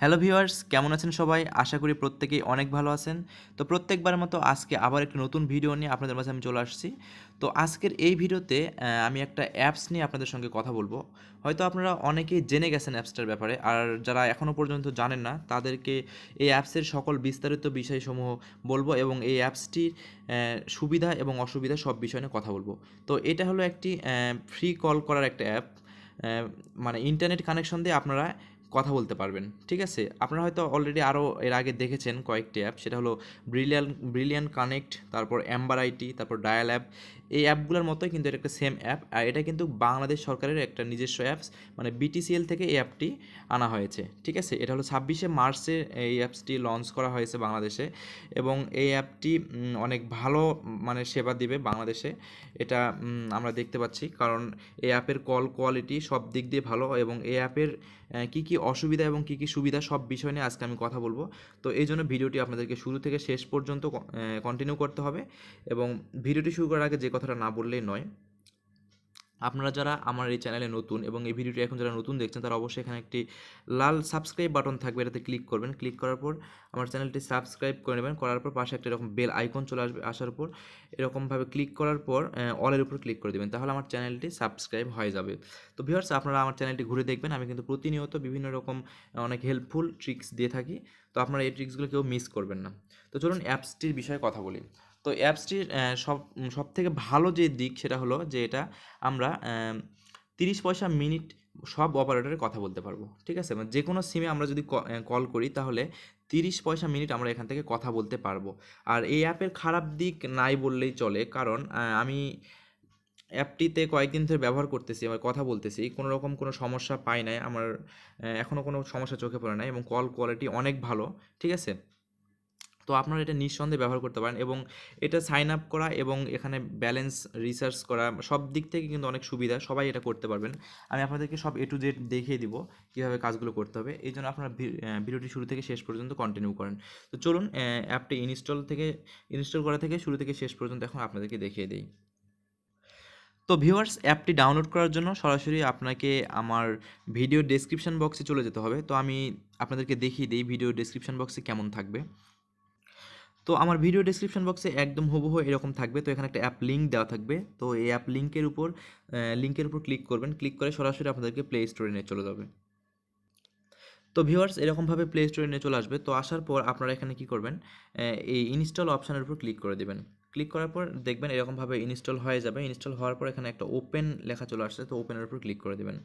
Hello viewers, কেমন আছেন সবাই? আশা করি প্রত্যেকেই অনেক ভালো আছেন। তো প্রত্যেকবারের মতো আজকে আবার একটি নতুন ভিডিও নিয়ে আপনাদের মাঝে আমি চলে আসছি। তো আজকের এই ভিডিওতে আমি একটা অ্যাপস নিয়ে আপনাদের সঙ্গে কথা বলবো। হয়তো আপনারা অনেকেই জেনে গেছেন অ্যাপসটার ব্যাপারে, আর যারা এখনও পর্যন্ত জানেন না তাদেরকে এই অ্যাপসের সকল বিস্তারিত বিষয়সমূহ বলবো এবং এই অ্যাপসটির সুবিধা এবং অসুবিধা সব বিষয় নিয়ে কথা বলবো। তো এটা হলো একটি ফ্রি কল করার একটা অ্যাপ। মানে ইন্টারনেট কানেকশন দিয়ে আপনারা কথা বলতে পারবেন, ঠিক আছে? আপনারা হয়তো অলরেডি আরও এর আগে দেখেছেন কয়েকটি অ্যাপ, সেটা হলো ব্রিলিয়ান কানেক্ট, তারপর অ্যাম্বার আইটি, তারপর ডায়াল অ্যাপ। এই অ্যাপগুলোর মতোই কিন্তু এটা একটা সেম অ্যাপ, আর এটা কিন্তু বাংলাদেশ সরকারের একটা নিজস্ব অ্যাপস, মানে বিটিসিএল থেকে এই অ্যাপটি আনা হয়েছে, ঠিক আছে? এটা হলো 26শে মার্চে এই অ্যাপসটি লঞ্চ করা হয়েছে বাংলাদেশে, এবং এই অ্যাপটি অনেক ভালো মানে সেবা দিবে বাংলাদেশে। এটা আমরা দেখতে পাচ্ছি, কারণ এই অ্যাপের কল কোয়ালিটি সব দিক দিয়ে ভালো, এবং এই অ্যাপের কী কী অসুবিধা এবং কী কী সুবিধা সব বিষয় নিয়ে আজকে আমি কথা বলবো। তো এই জন্য ভিডিওটি আপনাদেরকে শুরু থেকে শেষ পর্যন্ত কন্টিনিউ করতে হবে, এবং ভিডিওটি শুরু করার আগে যে কথাটা না বললেই নয়, আপনারা যারা আমার এই চ্যানেলে নতুন এবং এই ভিডিওটি এখন যারা নতুন দেখছেন তারা অবশ্যই এখানে একটি লাল সাবস্ক্রাইব বাটন থাকবে, এটাতে ক্লিক করবেন। ক্লিক করার পর আমার চ্যানেলটি সাবস্ক্রাইব করে নেবেন। করার পর পাশে একটা এরকম বেল আইকন চলে আসবে, আসার পর এরকমভাবে ক্লিক করার পর অলের উপর ক্লিক করে দেবেন, তাহলে আমার চ্যানেলটি সাবস্ক্রাইব হয়ে যাবে। তো ভিউয়ার্স, আপনারা আমার চ্যানেলটি ঘুরে দেখবেন, আমি কিন্তু প্রতিনিয়ত বিভিন্ন রকম অনেক হেল্পফুল ট্রিক্স দিয়ে থাকি। তো আপনারা এই ট্রিক্সগুলো কেউ মিস করবেন না। তো চলুন অ্যাপসটির বিষয়ে কথা বলি। তো অ্যাপসটির সব থেকে ভালো যে দিক সেটা হলো যে এটা আমরা 30 পয়সা মিনিট সব অপারেটরে কথা বলতে পারবো, ঠিক আছে? মানে যে কোনো সিমে আমরা যদি কল করি তাহলে 30 পয়সা মিনিট আমরা এখান থেকে কথা বলতে পারবো। আর এই অ্যাপের খারাপ দিক নাই বললেই চলে, কারণ আমি অ্যাপটিতে কয়েকদিন ধরে ব্যবহার করতেছি, আবার কথা বলতেছি, কোনো রকম কোনো সমস্যা পাই নাই আমার, এখনও কোনো সমস্যা চোখে পড়ে নাই, এবং কল কোয়ালিটি অনেক ভালো, ঠিক আছে? তো আপনারা এটা নিঃসন্দেহে ব্যবহার করতে পারেন, এবং এটা সাইন আপ করা এবং এখানে ব্যালেন্স রিসার্চ করা সব দিক থেকে কিন্তু অনেক সুবিধা, সবাই এটা করতে পারবেন। আমি আপনাদেরকে সব A to Z দেখিয়ে দিব কীভাবে কাজগুলো করতে হবে, এই জন্য আপনারা ভিডিওটি শুরু থেকে শেষ পর্যন্ত কন্টিনিউ করেন। তো চলুন অ্যাপটি ইনস্টল করা থেকে শুরু থেকে শেষ পর্যন্ত এখন আপনাদেরকে দেখিয়ে দিই। তো ভিউয়ার্স, অ্যাপটি ডাউনলোড করার জন্য সরাসরি আপনাকে আমার ভিডিও ডেসক্রিপশন বক্সে চলে যেতে হবে। তো আমি আপনাদেরকে দেখিয়ে দিই ভিডিও ডেসক্রিপশন বক্সে কেমন থাকবে। তো আমার ভিডিও ডেসক্রিপশন বক্সে একদম হুবহু এরকম থাকবে। তো এখানে একটা অ্যাপ লিঙ্ক দেওয়া থাকবে। তো এই অ্যাপ লিঙ্কের উপর ক্লিক করবেন। ক্লিক করে সরাসরি আপনাদেরকে প্লে স্টোরে নিয়ে চলে যাবে। তো ভিউয়ার্স, এরকমভাবে প্লে স্টোরে নিয়ে চলে আসবে। তো আসার পর আপনারা এখানে কি করবেন, এই ইনস্টল অপশানের উপর ক্লিক করে দেবেন। ক্লিক করার পর দেখবেন এরকমভাবে ইনস্টল হয়ে যাবে। ইনস্টল হওয়ার পর এখানে একটা ওপেন লেখা চলে আসছে। তো ওপেনের উপর ক্লিক করে দেবেন।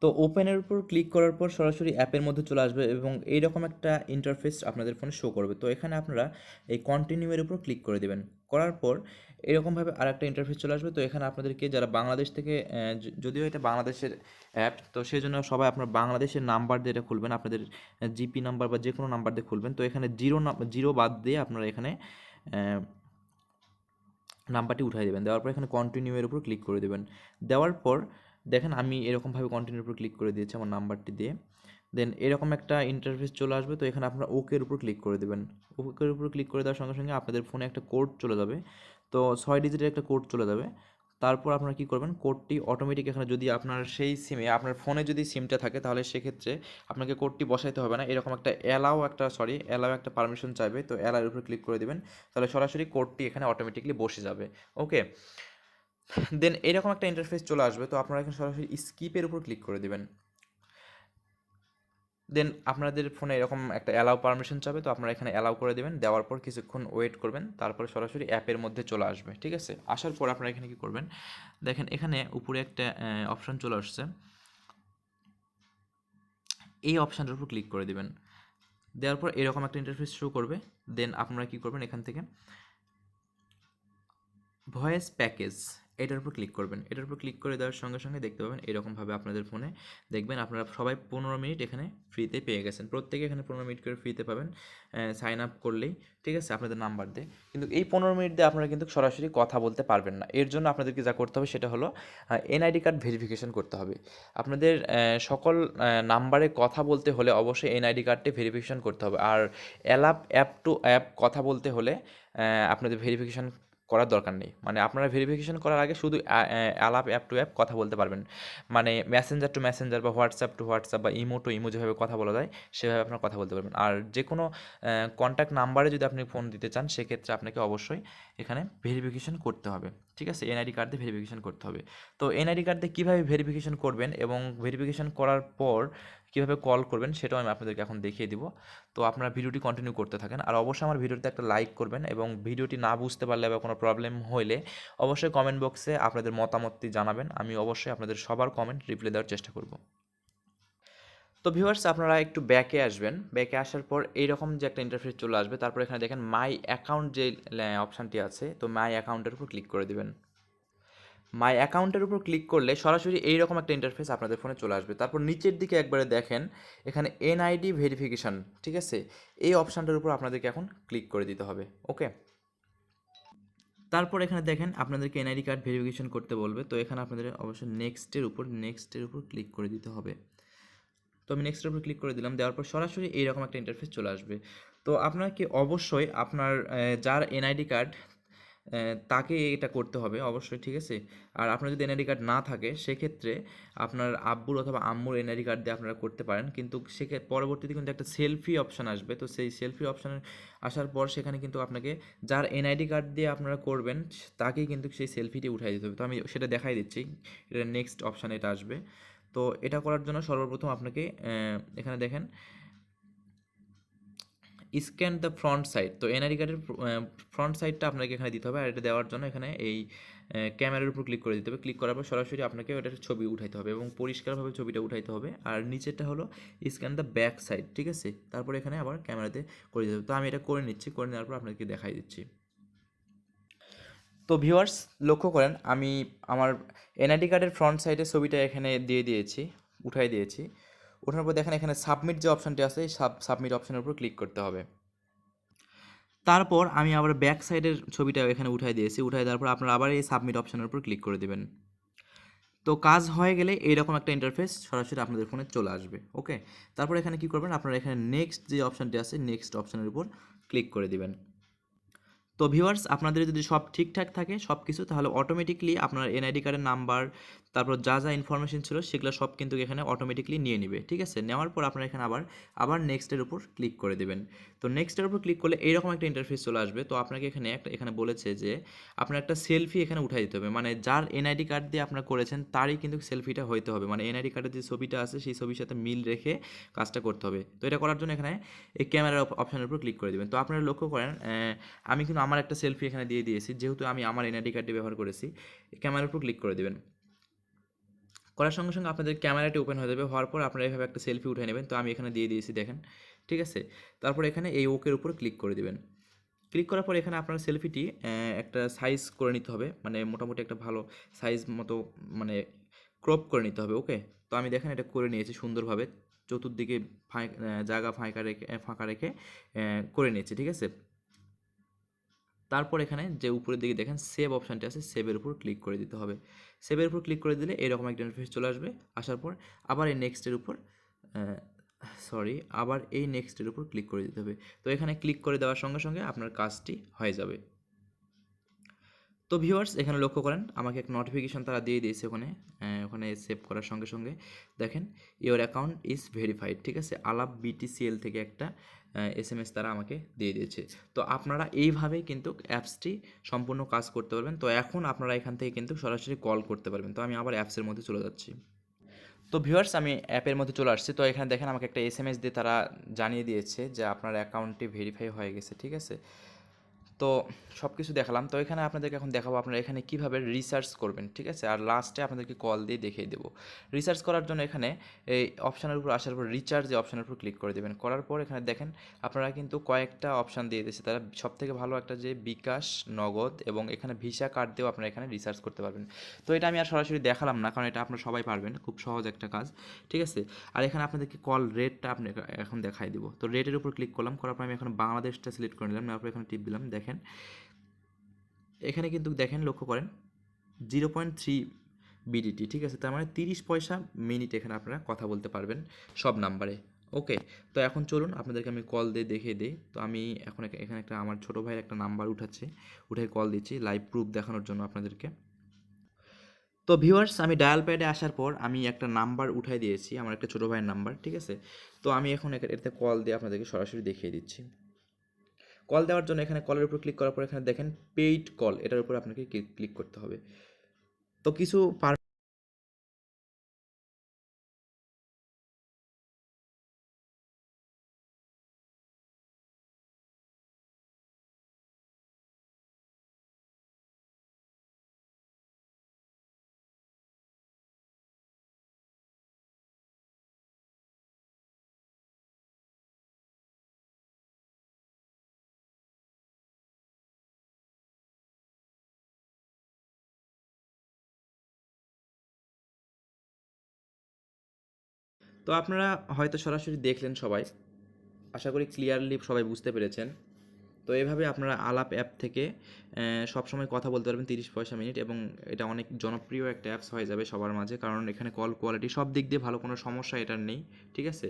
তো ওপেনের উপর ক্লিক করার পর সরাসরি অ্যাপের মধ্যে চলে আসবে, এবং এইরকম একটা ইন্টারফেস আপনাদের ফোনে শো করবে। তো এখানে আপনারা এই কন্টিনিউয়ের উপর ক্লিক করে দেবেন। করার পর এরকমভাবে আরেকটা ইন্টারফেস চলে আসবে। তো এখানে আপনাদেরকে যারা বাংলাদেশ থেকে, যদিও এটা বাংলাদেশের অ্যাপ, তো সেই জন্য সবাই আপনার বাংলাদেশের নাম্বার দিয়ে এটা খুলবেন, আপনাদের জিপি নাম্বার বা যে কোনো নাম্বার দিয়ে খুলবেন। তো এখানে জিরো বাদ দিয়ে আপনারা এখানে নাম্বারটি উঠাই দেবেন। দেওয়ার পর এখানে কন্টিনিউয়ের উপর ক্লিক করে দেবেন। দেওয়ার পর দেখেন আমি এরকমভাবে কন্টিনিউর উপর ক্লিক করে দিয়েছি আমার নাম্বারটি দিয়ে। দেন এরকম একটা ইন্টারফেস চলে আসবে। তো এখানে আপনারা ওকের উপর ক্লিক করে দেবেন। ওকের উপর ক্লিক করে দেওয়ার সঙ্গে সঙ্গে আপনাদের ফোনে একটা কোড চলে যাবে। তো 6 ডিজিটের একটা কোড চলে যাবে। তারপর আপনারা কী করবেন, কোডটি অটোমেটিক এখানে, যদি আপনার সেই সিমে আপনার ফোনে যদি সিমটা থাকে তাহলে সেক্ষেত্রে আপনাকে কোডটি বসাইতে হবে না। এরকম একটা অ্যালাও একটা পারমিশন চাইবে। তো অ্যালাওর উপর ক্লিক করে দেবেন, তাহলে সরাসরি কোডটি এখানে অটোমেটিকলি বসে যাবে। ওকে, দেন এরকম একটা ইন্টারফেস চলে আসবে। তো আপনারা এখানে সরাসরি স্কিপের উপর ক্লিক করে দেবেন। দেন আপনাদের ফোনে এরকম একটা অ্যালাউ পারমিশন চাবে। তো আপনারা এখানে অ্যালাউ করে দেবেন। দেওয়ার পর কিছুক্ষণ ওয়েট করবেন, তারপরে সরাসরি অ্যাপের মধ্যে চলে আসবে, ঠিক আছে? আসার পর আপনারা এখানে কী করবেন, দেখেন এখানে উপরে একটা অপশান চলে আসছে। এই অপশানটার উপর ক্লিক করে দেবেন। দেওয়ার পর এরকম একটা ইন্টারফেস শো করবে। দেন আপনারা কী করবেন, এখান থেকে ভয়েস প্যাকেজ, এটার উপর ক্লিক করবেন। এটার উপর ক্লিক করে দেওয়ার সঙ্গে সঙ্গে দেখতে পাবেন এরকমভাবে আপনাদের ফোনে দেখবেন আপনারা সবাই 15 মিনিট এখানে ফ্রিতে পেয়ে গেছেন। প্রত্যেকে এখানে 15 মিনিট করে ফ্রিতে পাবেন সাইন আপ করলেই, ঠিক আছে, আপনাদের নাম্বার দিয়ে। কিন্তু এই 15 মিনিট দিয়ে আপনারা কিন্তু সরাসরি কথা বলতে পারবেন না। এর জন্য আপনাদেরকে যা করতে হবে সেটা হলো এনআইডি কার্ড ভেরিফিকেশন করতে হবে। আপনাদের সকল নাম্বারে কথা বলতে হলে অবশ্যই এনআইডি কার্ডটি ভেরিফিকেশন করতে হবে। আর অ্যালাপ অ্যাপ টু অ্যাপ কথা বলতে হলে আপনাদের ভেরিফিকেশন করার দরকার নেই। মানে আপনারা ভেরিফিকেশন করার আগে শুধু আলাপ অ্যাপ টু অ্যাপ কথা বলতে পারবেন। মানে মেসেঞ্জার টু মেসেঞ্জার বা হোয়াটসঅ্যাপ টু হোয়াটসঅ্যাপ বা ইমো টু ইমো যেভাবে কথা বলা যায় সেভাবে আপনারা কথা বলতে পারবেন। আর যে কোনো কন্ট্যাক্ট নাম্বারে যদি আপনি ফোন দিতে চান সেক্ষেত্রে আপনাকে অবশ্যই এখানে ভেরিফিকেশন করতে হবে। ঠিক আছে? এনআইডি কার্ড দিয়ে ভেরিফিকেশন করতে হবে। তো এনআইডি কার্ড দিয়ে কীভাবে ভেরিফিকেশন করবেন এবং ভেরিফিকেশন করার পর কীভাবে কল করবেন সেটাও আমি আপনাদেরকে এখন দেখিয়ে দিব। তো আপনারা ভিডিওটি কন্টিনিউ করতে থাকেন আর অবশ্যই আমার ভিডিওতে একটা লাইক করবেন এবং ভিডিওটি না বুঝতে পারলে বা কোনো প্রবলেম হইলে অবশ্যই কমেন্ট বক্সে আপনাদের মতামতটি জানাবেন। আমি অবশ্যই আপনাদের সবার কমেন্ট রিপ্লাই দেওয়ার চেষ্টা করব। তো ভিউয়ার্স আপনারা একটু ব্যাকে আসবেন, ব্যাকে আসার পর এইরকম যে একটা ইন্টারফেস চলে আসবে, তারপর এখানে দেখেন মাই অ্যাকাউন্ট যে অপশানটি আছে, তো মাই অ্যাকাউন্টের উপর ক্লিক করে দিবেন। মাই অ্যাকাউন্টের উপর ক্লিক করলে সরাসরি এইরকম একটা ইন্টারফেস আপনাদের ফোনে চলে আসবে। তারপর নিচের দিকে একবারে দেখেন এখানে এনআইডি ভেরিফিকেশান, ঠিক আছে? এই অপশানটার উপর আপনাদেরকে এখন ক্লিক করে দিতে হবে। ওকে, তারপর এখানে দেখেন আপনাদেরকে এনআইডি কার্ড ভেরিফিকেশন করতে বলবে, তো এখানে আপনাদের অবশ্যই নেক্সটের উপর ক্লিক করে দিতে হবে। তো আমি নেক্সটের উপর ক্লিক করে দিলাম, দেওয়ার পর সরাসরি এইরকম একটা ইন্টারফেস চলে আসবে। তো আপনাকে অবশ্যই আপনার যার এনআইডি কার্ড তাকে এটা করতে হবে অবশ্যই, ঠিক আছে? আর আপনার যদি এনআইডি কার্ড না থাকে সেক্ষেত্রে আপনার আব্বুর অথবা আম্মুর এনআইডি কার্ড দিয়ে আপনারা করতে পারেন, কিন্তু পরবর্তীতে কিন্তু একটা সেলফি অপশান আসবে। তো সেই সেলফি অপশান আসার পর সেখানে কিন্তু আপনাকে যার এনআইডি কার্ড দিয়ে আপনারা করবেন তাকেই কিন্তু সেই সেলফিটি উঠাই দিতে হবে। তো আমি সেটা দেখাই দিচ্ছি, এটা নেক্সট অপশান এটা আসবে। তো এটা করার জন্য সর্বপ্রথম আপনাকে এখানে দেখেন স্ক্যান দ্য ফ্রন্ট সাইড, তো এনআইডি কার্ডের ফ্রন্ট সাইডটা আপনাকে এখানে দিতে হবে। আর এটা দেওয়ার জন্য এখানে এই ক্যামেরার উপর ক্লিক করে দিতে হবে। ক্লিক করার পর সরাসরি আপনাকে ওটার ছবি উঠাইতে হবে এবং পরিষ্কারভাবে ছবিটা উঠাইতে হবে। আর নিচেরটা হলো স্ক্যান দ্য ব্যাক সাইড, ঠিক আছে? তারপরে এখানে আবার ক্যামেরাতে করে দিতে হবে। তো আমি এটা করে নিচ্ছি, করে নেওয়ার পর আপনাকে দেখাই দিচ্ছি। তো ভিউয়ার্স লক্ষ্য করেন আমি আমার এনআইডি কার্ডের ফ্রন্ট সাইডের ছবিটা এখানে দিয়ে দিয়েছি, উঠাই দিয়েছি। ওঠার পর দেখেন এখানে সাবমিট যে অপশানটি আছে এই সাবমিট অপশানের উপর ক্লিক করতে হবে। তারপর আমি আবার ব্যাক সাইডের ছবিটা এখানে উঠাই দিয়েছি, উঠাই দেওয়ার পর আপনারা আবার এই সাবমিট অপশানের উপর ক্লিক করে দেবেন। তো কাজ হয়ে গেলে এইরকম একটা ইন্টারফেস সরাসরি আপনাদের ফোনে চলে আসবে। ওকে, তারপর এখানে কী করবেন, আপনারা এখানে নেক্সট যে অপশানটি আছে নেক্সট অপশানের উপর ক্লিক করে দিবেন। তো ভিউয়ার্স আপনাদের যদি সব ঠিকঠাক থাকে সব কিছু, তাহলে অটোমেটিকলি আপনার এনআইডি কার্ডের নাম্বার তারপর যা যা ইনফরমেশন ছিল সেগুলো সব কিন্তু এখানে অটোমেটিকলি নিয়ে নেবে, ঠিক আছে? নেওয়ার পর আপনারা এখানে আবার নেক্সটের উপর ক্লিক করে দেবেন। তো নেক্সটের উপর ক্লিক করলে এইরকম একটা ইন্টারফেস চলে আসবে। তো আপনাকে এখানে বলেছে যে আপনার একটা সেলফি এখানে উঠাই দিতে হবে, মানে যার এনআইডি কার্ড দিয়ে আপনারা করেছেন তারই কিন্তু সেলফিটা হইতে হবে, মানে এনআইডি কার্ডের যে ছবিটা আছে সেই ছবির সাথে মিল রেখে কাজটা করতে হবে। তো এটা করার জন্য এখানে এই ক্যামেরার অপশানের উপর ক্লিক করে দেবেন। তো আপনারা লক্ষ্য করেন আমি কিন্তু আমার একটা সেলফি এখানে দিয়ে দিয়েছি, যেহেতু আমি আমার এনআইডি কার্ডটি ব্যবহার করেছি। ক্যামেরার উপর ক্লিক করে দেবেন, করার সঙ্গে সঙ্গে আপনাদের ক্যামেরাটি ওপেন হয়ে যাবে। হওয়ার পর আপনারা এইভাবে একটা সেলফি উঠে নেবেন। তো আমি এখানে দিয়ে দিয়েছি দেখেন, ঠিক আছে? তারপর এখানে এই ওকের উপর ক্লিক করে দেবেন। ক্লিক করার পর এখানে আপনার সেলফিটি একটা সাইজ করে নিতে হবে, মানে মোটামুটি একটা ভালো সাইজ মতো মানে ক্রপ করে নিতে হবে। ওকে, তো আমি দেখেন এটা করে নিয়েছি সুন্দরভাবে, চতুর্দিকে জায়গা ফাঁকা রেখে করে নিয়েছি, ঠিক আছে? তারপর এখানে যে উপরের দিকে দেখেন সেভ অপশানটি আছে, সেভের উপর ক্লিক করে দিতে হবে। সেভের উপর ক্লিক করে দিলে এরকম একটা ইন্টারফেস চলে আসবে। আসার পর আবার এই নেক্সটের উপর আবার এই নেক্সটের উপর ক্লিক করে দিতে হবে। তো এখানে ক্লিক করে দেওয়ার সঙ্গে সঙ্গে আপনার কাজটি হয়ে যাবে। তো ভিউয়ার্স এখানে লক্ষ্য করেন আমাকে একটা নোটিফিকেশন তারা দিয়ে দিয়েছে ওখানে সেভ করার সঙ্গে সঙ্গে দেখেন ইওর অ্যাকাউন্ট ইজ ভেরিফাইড, ঠিক আছে? আলাপ BTCL থেকে একটা SMS তারা আমাকে দিয়ে দিয়েছে। তো আপনারা এইভাবেই কিন্তু অ্যাপসটি সম্পূর্ণ কাজ করতে পারবেন। তো এখন আপনারা এখান থেকে কিন্তু সরাসরি কল করতে পারবেন। তো আমি আবার অ্যাপসের মধ্যে চলে যাচ্ছি। তো ভিউয়ার্স আমি অ্যাপের মধ্যে চলে আসছি। তো এখানে দেখেন আমাকে একটা SMS দিয়ে তারা জানিয়ে দিয়েছে যে আপনার অ্যাকাউন্টটি ভেরিফাই হয়ে গেছে, ঠিক আছে? তো সব কিছু দেখালাম। তো এখানে আপনাদেরকে এখন দেখাবো আপনারা এখানে কীভাবে রিসার্চ করবেন, ঠিক আছে? আর লাস্টে আপনাদেরকে কল দিয়ে দেখিয়ে দেবো। রিসার্চ করার জন্য এখানে এই অপশানের উপর আসার পর রিচার্জ যে অপশানের উপর ক্লিক করে দেবেন। করার পর এখানে দেখেন আপনারা কিন্তু কয়েকটা অপশান দিয়ে দিয়েছে তারা। সবথেকে ভালো একটা যে বিকাশ, নগদ এবং এখানে ভিসা কার্ড দিয়েও আপনারা এখানে রিসার্চ করতে পারবেন। তো এটা আমি আর সরাসরি দেখালাম না, কারণ এটা আপনারা সবাই পারবেন, খুব সহজ একটা কাজ, ঠিক আছে? আর এখানে আপনাদেরকে কল রেটটা আপনি এখন দেখাই দিব। তো রেটের উপর ক্লিক করলাম, করার পর আমি এখন বাংলাদেশটা সিলেক্ট করে নিলাম, তারপর এখানে টিপ দিলাম। দেখেন এখানে কিন্তু দেখেন লক্ষ্য করেন 0.3 BDT, ঠিক আছে? তার মানে 30 পয়সা মিনিট এখানে আপনারা কথা বলতে পারবেন সব নাম্বারে। ওকে, তো এখন চলুন আপনাদেরকে আমি কল দিয়ে দেখিয়ে দিই। তো আমি এখন এখানে একটা আমার ছোটো ভাইয়ের একটা নাম্বার উঠে কল দিচ্ছি লাইভ প্রুফ দেখানোর জন্য আপনাদেরকে। তো ভিউয়ার্স, আমি ডায়াল প্যাডে আসার পর আমি একটা নাম্বার উঠাই দিয়েছি, আমার একটা ছোটো ভাইয়ের নাম্বার, ঠিক আছে? তো আমি এখন এটাতে কল দিয়ে আপনাদেরকে সরাসরি দেখিয়ে দিচ্ছি। কল দেওয়ার জন্য এখানে কলের উপর ক্লিক করার পর এখানে দেখেন পেইড কল, এটার উপর আপনাকে ক্লিক করতে হবে। তো কিছু তো আপনারা হয়তো সরাসরি দেখলেন সবাই, আশা করি ক্লিয়ারলি সবাই বুঝতে পেরেছেন। তো এভাবে আপনারা আলাপ অ্যাপ থেকে সবসময় কথা বলতে পারবেন 30 পয়সা মিনিট, এবং এটা অনেক জনপ্রিয় একটা অ্যাপস হয়ে যাবে সবার মাঝে, কারণ এখানে কল কোয়ালিটি সব দিক দিয়ে ভালো, কোনো সমস্যা এটার নেই, ঠিক আছে?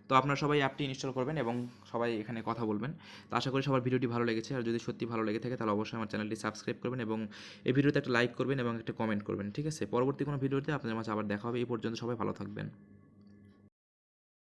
তো আপনারা সবাই অ্যাপটি ইনস্টল করবেন এবং সবাই এখানে কথা বলবেন। তো আশা করি সবার ভিডিওটি ভালো লেগেছে, আর যদি সত্যি ভালো লেগে থাকে তাহলে অবশ্যই আমার চ্যানেলটি সাবস্ক্রাইব করবেন এবং এই ভিডিওতে একটা লাইক করবেন এবং একটা কমেন্ট করবেন, ঠিক আছে? পরবর্তী কোনো ভিডিওতে আপনাদের মাঝে আবার দেখা হবে। এই পর্যন্ত সবাই ভালো থাকবেন।